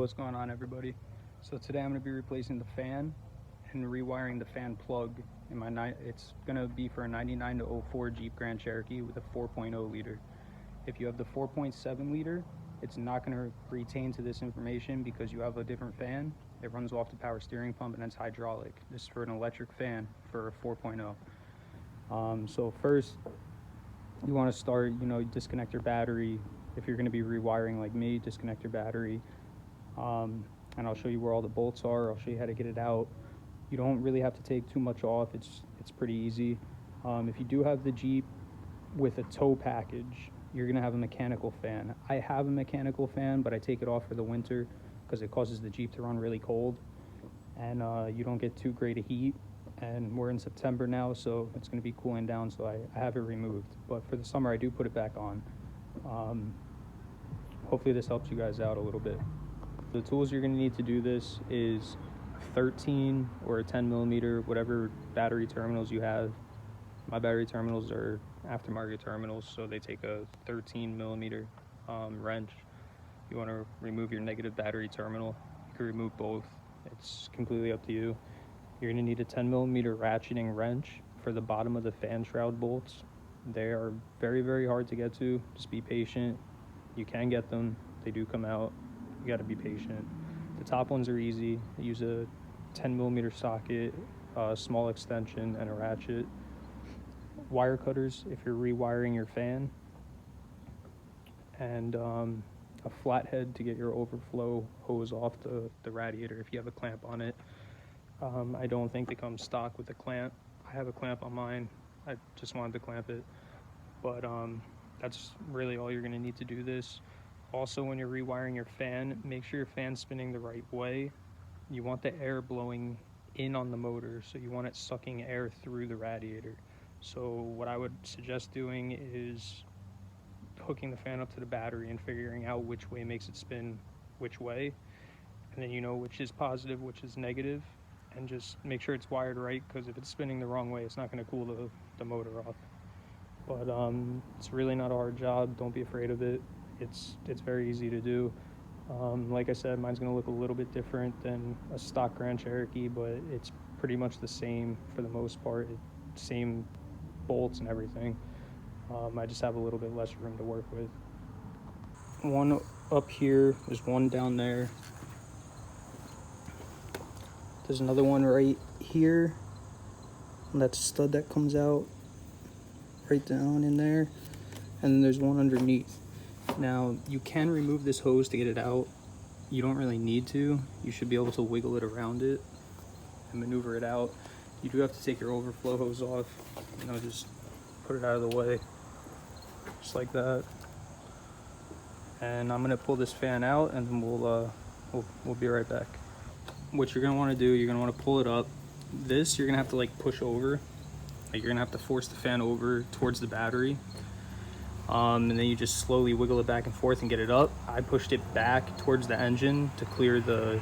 what's going on, everybody? So today I'm going to be replacing the fan and rewiring the fan plug in my it's going to be for a 99 to 04 Jeep Grand Cherokee with a 4.0 liter. If you have the 4.7 liter, it's not going to retain to this information because you have a different fan. It runs off the power steering pump and it's hydraulic. This is for an electric fan for a 4.0. So first, you want to start, disconnect your battery. If you're going to be rewiring like me, disconnect your battery. And I'll show you where all the bolts are. I'll show you how to get it out. You don't really have to take too much off. It's pretty easy. If you do have the Jeep with a tow package, you're gonna have a mechanical fan. I have a mechanical fan, but I take it off for the winter because it causes the Jeep to run really cold, and you don't get too great a heat. And we're in September now, so it's gonna be cooling down, so I have it removed. But for the summer, I do put it back on. Hopefully this helps you guys out a little bit. The tools you're going to need to do this is 13 or a 10 millimeter, whatever battery terminals you have. My battery terminals are aftermarket terminals, so they take a 13 millimeter wrench. You want to remove your negative battery terminal. You can remove both. It's completely up to you. You're going to need a 10 millimeter ratcheting wrench for the bottom of the fan shroud bolts. They are very, very hard to get to. Just be patient. You can get them. They do come out. You got to be patient. The top ones are easy. Use a 10 millimeter socket, a small extension, and a ratchet. Wire cutters if you're rewiring your fan, and a flathead to get your overflow hose off the radiator if you have a clamp on it. I don't think they come stock with a clamp. I have a clamp on mine. I just wanted to clamp it. But that's really all you're going to need to do this. Also, when you're rewiring your fan, make sure your fan's spinning the right way. You want the air blowing in on the motor, so you want it sucking air through the radiator. So what I would suggest doing is hooking the fan up to the battery and figuring out which way makes it spin which way. And then you know which is positive, which is negative, and just make sure it's wired right, because if it's spinning the wrong way, it's not going to cool the motor off. But it's really not a hard job. Don't be afraid of it. It's very easy to do. Like I said, mine's going to look a little bit different than a stock Grand Cherokee, but it's pretty much the same for the most part. Same bolts and everything. I just have a little bit less room to work with. One up here, there's one down there. There's another one right here. And that stud that comes out right down in there. And then there's one underneath. Now, you can remove this hose to get it out. You don't really need to. You should be able to wiggle it around it and maneuver it out. You do have to take your overflow hose off. Just put it out of the way. Just like that. And I'm gonna pull this fan out, and then we'll be right back. What you're gonna want to do, you're gonna want to pull it up. This you're gonna have to like push over. Like you're gonna have to force the fan over towards the battery. And then you just slowly wiggle it back and forth and get it up. I pushed it back towards the engine to clear the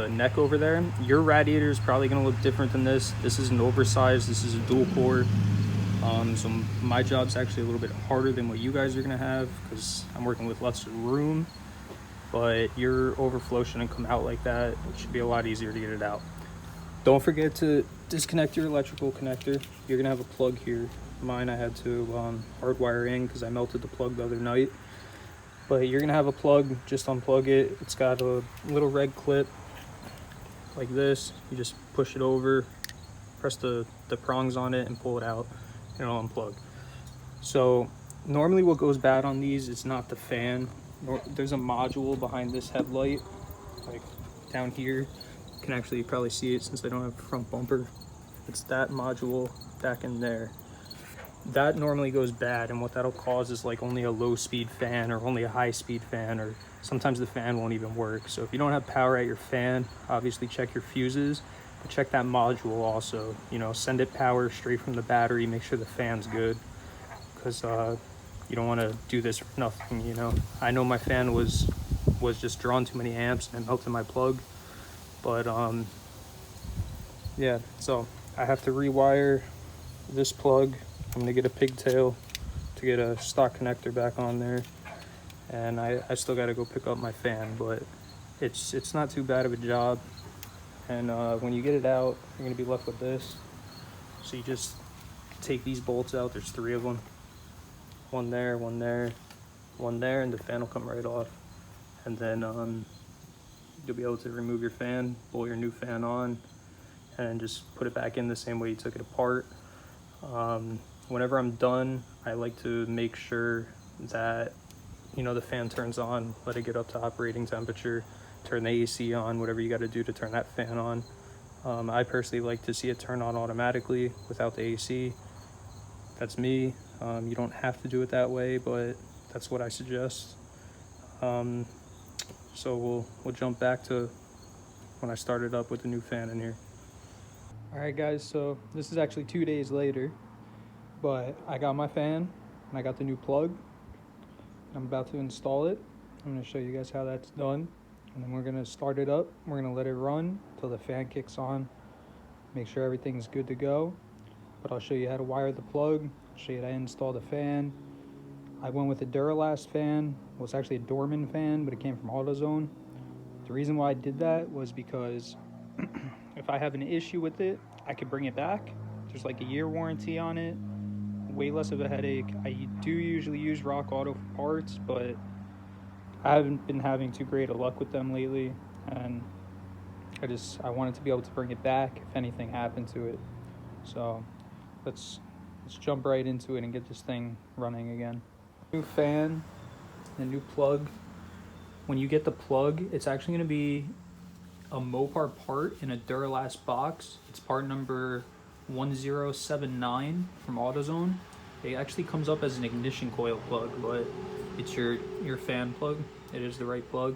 neck over there. Your radiator is probably going to look different than this. This is an oversized, this is a dual core. So my job's actually a little bit harder than what you guys are going to have because I'm working with less room. But your overflow shouldn't come out like that. It should be a lot easier to get it out. Don't forget to disconnect your electrical connector. You're going to have a plug here. Mine I had to hardwire in because I melted the plug the other night. But you're gonna have a plug, just unplug it. It's got a little red clip like this. You just push it over, press the prongs on it and pull it out, and it'll unplug. So normally what goes bad on these is not the fan. There's a module behind this headlight, like down here. You can actually probably see it since I don't have a front bumper. It's that module back in there. That normally goes bad, and what that'll cause is like only a low speed fan or only a high speed fan, or sometimes the fan won't even work. So if you don't have power at your fan, obviously check your fuses, but check that module also. Send it power straight from the battery, make sure the fan's good, because you don't want to do this for nothing. I know my fan was just drawing too many amps and it melted my plug, but yeah, so I have to rewire this plug. I'm gonna get a pigtail to get a stock connector back on there, and I still gotta go pick up my fan, but it's not too bad of a job. And when you get it out, you're gonna be left with this. So you just take these bolts out. There's 3 of them. One there, one there, one there, and the fan will come right off. And then you'll be able to remove your fan, bolt your new fan on, and just put it back in the same way you took it apart. Whenever I'm done, I like to make sure that, you know, the fan turns on, let it get up to operating temperature, turn the AC on, whatever you got to do to turn that fan on. I personally like to see it turn on automatically without the AC. That's me. You don't have to do it that way, but that's what I suggest. So we'll jump back to when I started up with the new fan in here. All right, guys, so this is actually 2 days later, but I got my fan and I got the new plug. I'm about to install it. I'm going to show you guys how that's done, and then we're going to start it up. We're going to let it run till the fan kicks on, make sure everything's good to go. But I'll show you how to wire the plug, show you how to install the fan. I went with a Duralast fan. Well, it's actually a Dorman fan, but it came from AutoZone. The reason why I did that was because if I have an issue with it, I could bring it back. There's like a year warranty on it, way less of a headache. I do usually use Rock Auto for parts, but I haven't been having too great of luck with them lately, and I wanted to be able to bring it back if anything happened to it. So let's jump right into it and get this thing running again. New fan, the new plug. When you get the plug, it's actually going to be a Mopar part in a Duralast box. It's part number 1079 from AutoZone. It actually comes up as an ignition coil plug, but it's your fan plug. It is the right plug.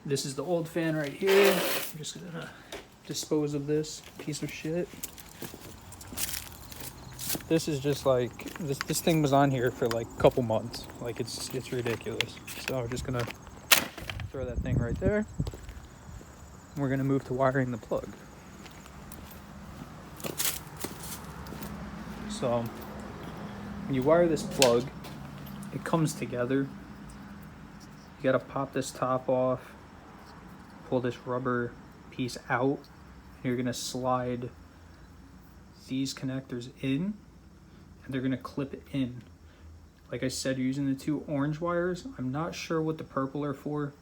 This is the old fan right here. I'm just gonna dispose of this piece of shit. This is just like this thing was on here for like a couple months. Like it's ridiculous. So we're just gonna throw that thing right there. We're gonna move to wiring the plug. So when you wire this plug, it comes together. You gotta pop this top off, pull this rubber piece out. You're gonna slide these connectors in, and they're gonna clip it in. Like I said, you're using the 2 orange wires. I'm not sure what the purple are for,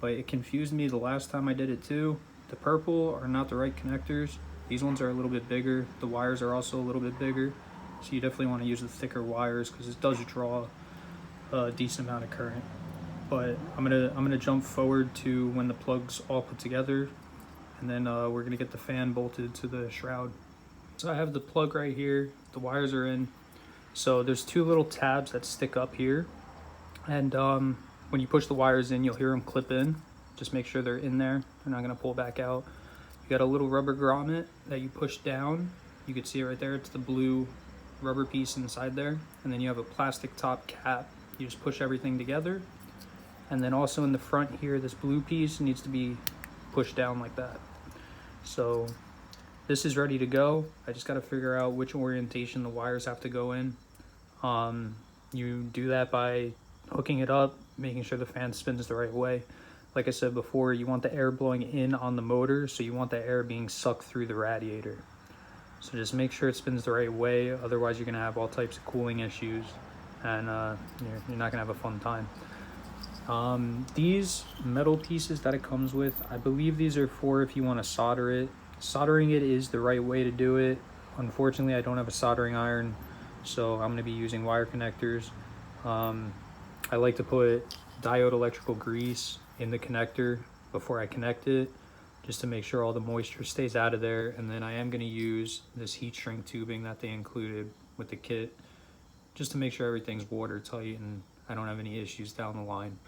but it confused me the last time I did it too. The purple are not the right connectors. These ones are a little bit bigger. The wires are also a little bit bigger. So you definitely want to use the thicker wires because it does draw a decent amount of current. But I'm gonna jump forward to when the plug's all put together, and then we're gonna get the fan bolted to the shroud. So I have the plug right here. The wires are in. So there's 2 little tabs that stick up here, and when you push the wires in, you'll hear them clip in. Just make sure they're in there. They're not gonna pull back out. You got a little rubber grommet that you push down. You can see it right there. It's the blue rubber piece inside there. And then you have a plastic top cap. You just push everything together. And then also in the front here, this blue piece needs to be pushed down like that. So this is ready to go. I just gotta figure out which orientation the wires have to go in. You do that by hooking it up, making sure the fan spins the right way. Like I said before, you want the air blowing in on the motor, so you want the air being sucked through the radiator. So just make sure it spins the right way, otherwise you're gonna have all types of cooling issues, and you're not gonna have a fun time. These metal pieces that it comes with, I believe these are for if you want to solder it. Soldering it is the right way to do it. Unfortunately, I don't have a soldering iron, so I'm going to be using wire connectors. I like to put diode electrical grease in the connector before I connect it, just to make sure all the moisture stays out of there. And then I am going to use this heat shrink tubing that they included with the kit, just to make sure everything's watertight and I don't have any issues down the line.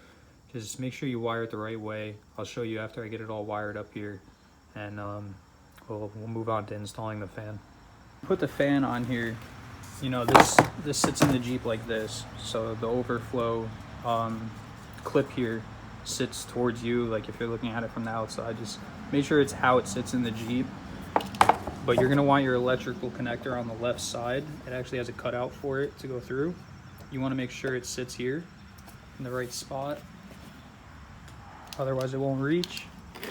Just make sure you wire it the right way. I'll show you after I get it all wired up here, and we'll move on to installing the fan. Put the fan on here. You know, this sits in the Jeep like this, so the overflow clip here sits towards you. Like if you're looking at it from the outside, just make sure it's how it sits in the Jeep. But you're gonna want your electrical connector on the left side. It actually has a cutout for it to go through. You want to make sure it sits here in the right spot. otherwise it won't reach.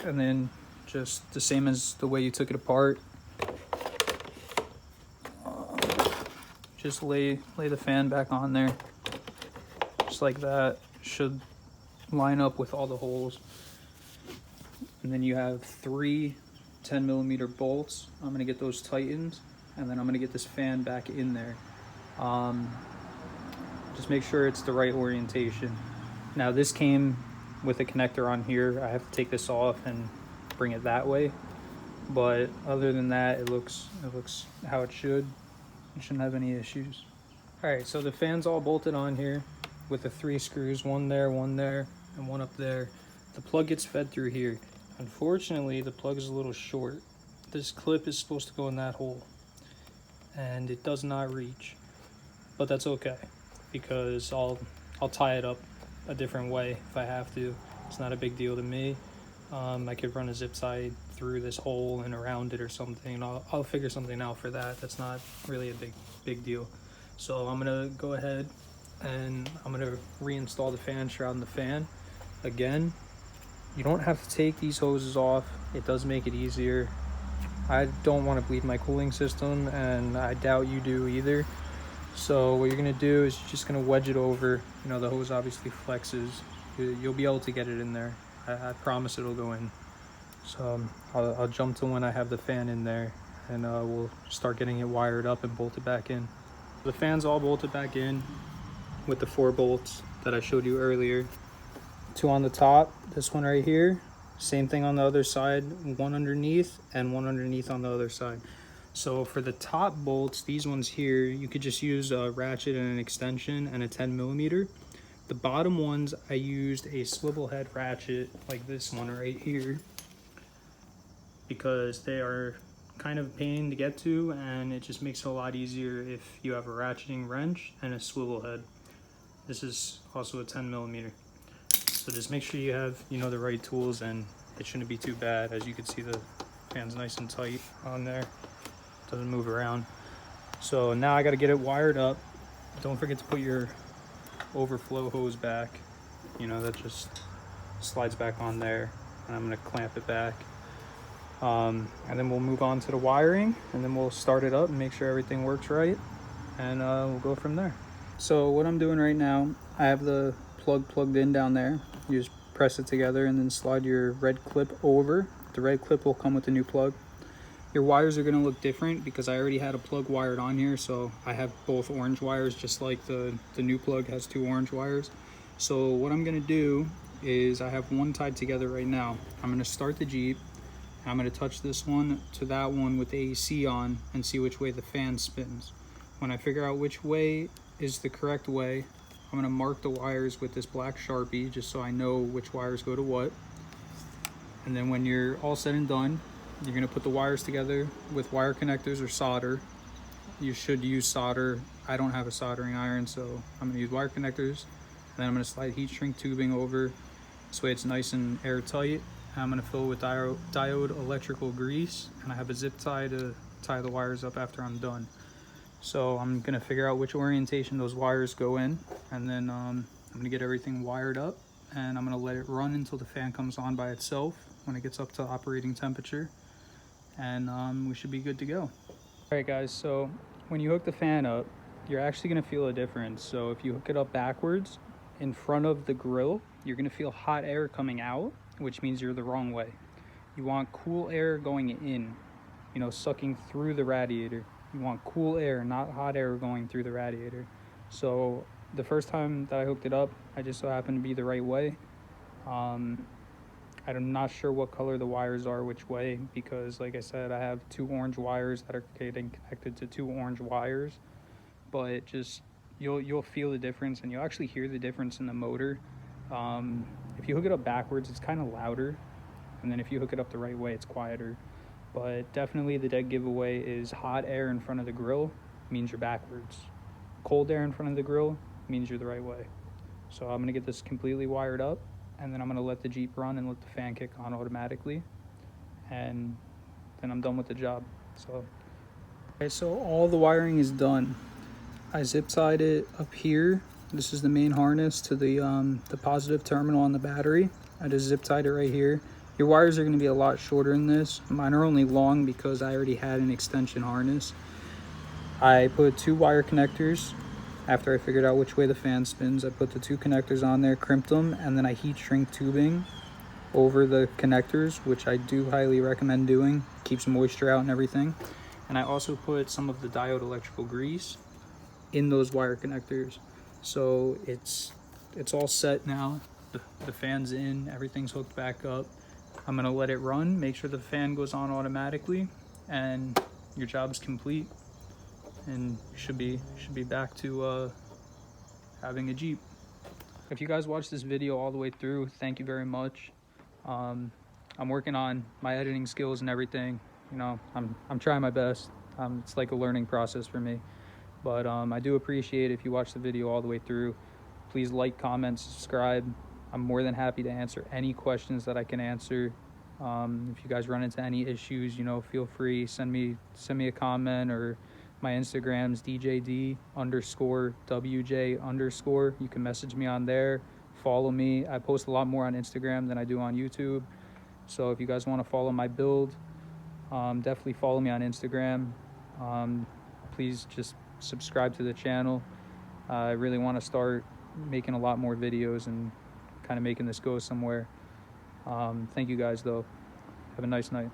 And then just the same as the way you took it apart, just lay the fan back on there, just like that. Should line up with all the holes. And then you have 3 10mm bolts. I'm gonna get those tightened, and then I'm gonna get this fan back in there. Just make sure it's the right orientation. Now this came with a connector on here. I have to take this off and bring it that way, but other than that, it looks how it should. You shouldn't have any issues. All right, so the fan's all bolted on here with the 3 screws, one there, and one up there. The plug gets fed through here. Unfortunately, the plug is a little short. This clip is supposed to go in that hole, and it does not reach, but that's okay, because I'll tie it up a different way if I have to. It's not a big deal to me. I could run a zip tie through this hole and around it or something. I'll figure something out for that. That's not really a big deal. So I'm gonna go ahead and I'm gonna reinstall the fan shroud in the fan. Again, you don't have to take these hoses off. It does make it easier. I don't want to bleed my cooling system, and I doubt you do either. So what you're gonna do is you're just gonna wedge it over. You know, the hose obviously flexes. You'll be able to get it in there. I promise it'll go in. So I'll jump to when I have the fan in there, and we'll start getting it wired up and bolted back in. The fan's all bolted back in with the 4 bolts that I showed you earlier. 2 on the top, this one right here. Same thing on the other side, 1 underneath and 1 underneath on the other side. So for the top bolts, these ones here, you could just use a ratchet and an extension and a 10mm. The bottom ones, I used a swivel head ratchet like this one right here, because they are kind of a pain to get to, and it just makes it a lot easier if you have a ratcheting wrench and a swivel head. This is also a 10mm. So just make sure you have, you know, the right tools, and it shouldn't be too bad. As you can see, the fan's nice and tight on there. Doesn't move around. So now I got to get it wired up. Don't forget to put your overflow hose back. You know, that just slides back on there, and I'm going to clamp it back. And then we'll move on to the wiring, and then we'll start it up and make sure everything works right, and we'll go from there. So what I'm doing right now, I have the plug plugged in down there. You just press it together and then slide your red clip over. The red clip will come with the new plug. Your wires are going to look different because I already had a plug wired on here, so I have both orange wires, just like the new plug has 2 orange wires. So what I'm going to do is, I have one tied together right now. I'm going to start the Jeep, and I'm going to touch this one to that one with the AC on and see which way the fan spins. When I figure out which way is the correct way, I'm going to mark the wires with this black Sharpie, just so I know which wires go to what. And then when you're all said and done, you're going to put the wires together with wire connectors or solder. You should use solder. I don't have a soldering iron, so I'm going to use wire connectors. And then I'm going to slide heat shrink tubing over. This way it's nice and airtight. And I'm going to fill with diode electrical grease. And I have a zip tie to tie the wires up after I'm done. So I'm going to figure out which orientation those wires go in. And then I'm going to get everything wired up. And I'm going to let it run until the fan comes on by itself when it gets up to operating temperature. And we should be good to go. All right, guys, so when you hook the fan up, you're actually going to feel a difference. So if you hook it up backwards in front of the grill, you're going to feel hot air coming out, which means you're the wrong way. You want cool air going in, you know, sucking through the radiator. You want cool air, not hot air going through the radiator. So the first time that I hooked it up, I just so happened to be the right way. I'm not sure what color the wires are which way, because like I said, I have 2 orange wires that are getting connected to 2 orange wires, but just you'll feel the difference, and you'll actually hear the difference in the motor. If you hook it up backwards, it's kind of louder, and then if you hook it up the right way, it's quieter. But definitely the dead giveaway is hot air in front of the grill means you're backwards. Cold air in front of the grill means you're the right way. So I'm gonna get this completely wired up, and then I'm gonna let the Jeep run and let the fan kick on automatically, and then I'm done with the job. So all the wiring is done. I zip tied it up here This is the main harness to the positive terminal on the battery. I just zip tied it right here. Your wires are going to be a lot shorter than this. Mine are only long because I already had an extension harness. I put 2 wire connectors. After I figured out which way the fan spins, I put the 2 connectors on there, crimped them, and then I heat shrink tubing over the connectors, which I do highly recommend doing. Keeps moisture out and everything. And I also put some of the diode electrical grease in those wire connectors. So it's all set now. The fan's in, everything's hooked back up. I'm gonna let it run, make sure the fan goes on automatically, and your job's complete. And you should be back to having a Jeep. If you guys watched this video all the way through, thank you very much. I'm working on my editing skills and everything. You know, I'm trying my best. It's like a learning process for me. But I do appreciate it if you watch the video all the way through. Please like, comment, subscribe. I'm more than happy to answer any questions that I can answer. If you guys run into any issues, you know, feel free, send me a comment, or my Instagram's DJD_WJ_. You can message me on there, follow me. I post a lot more on Instagram than I do on YouTube. So if you guys want to follow my build, definitely follow me on Instagram. Please just subscribe to the channel. I really want to start making a lot more videos and kind of making this go somewhere. Thank you guys though. Have a nice night.